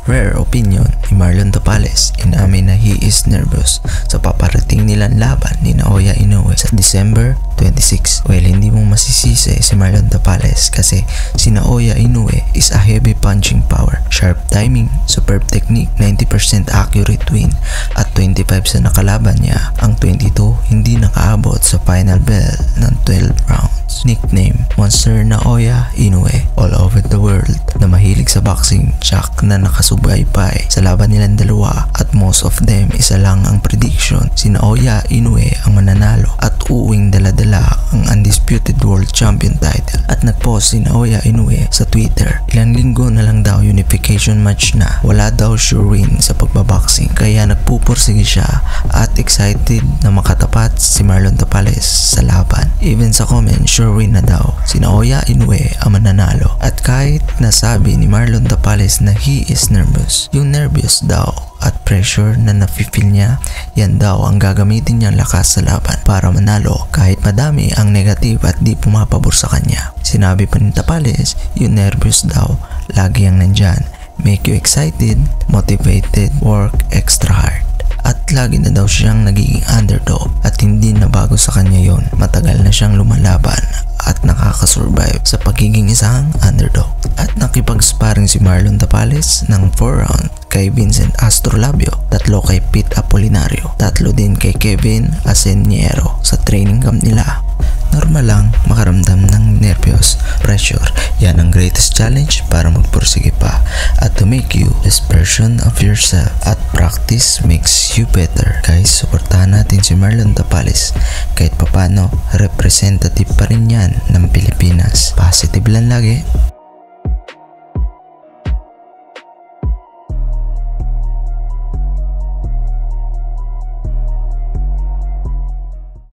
Rare opinion ni Marlon Tapales, inamin na he is nervous sa paparating nilang laban ni Naoya Inoue sa December 26. Well, hindi mo masisisi si Marlon Tapales kasi si Naoya Inoue is a heavy punching power, sharp timing, superb technique, 90% accurate win at 25 sa nakalaban niya. Ang 22 hindi nakaabot sa final bell ng 12 rounds. Nickname, Monster Naoya Inoue. All over the world na mahilig sa boxing, shock na nakasubaybay sa laban nilang dalawa at most of them isa lang ang prediction, si Naoya Inoue ang mananalo at uuwing dala-dala ang undisputed world champion title. At nagpost si Naoya Inoue sa Twitter, ilang linggo na lang daw unification match na, wala daw sure win sa pagbaboxing kaya nagpupursige siya at excited na makatapat si Marlon Tapales sa laban. Even sa comment, sure win na daw si Naoya Inoue ang mananalo. At kahit nasabi ni Marlon Tapales na he is nervous, yung nervous daw at pressure na nafe-feel niya, yan daw ang gagamitin niyang lakas sa laban para manalo kahit madami ang negative at di pumapabor sa kanya. Sinabi pa ni Tapales, yung nervous daw lagi ang nandyan, make you excited, motivated, work extra hard. At lagi na daw siyang nagiging underdog at hindi na bago sa kanya yon. Matagal na siyang lumalaban at nakakasurvive sa pagiging isang underdog. At nakipag-sparring si Marlon Tapales ng 4 round kay Vincent Astrolabio, 3 kay Pete Apolinario, 3 din kay Kevin Asenniero sa training camp nila. Normal lang makaramdam ng nervyos, pressure. Yan ang greatest challenge para magpursige pa at to make you best version of yourself. At practice makes you better. Guys, suportahan natin si Marlon Tapales. Kahit papano, representative pa rin yan ng Pilipinas. Positive lang lagi.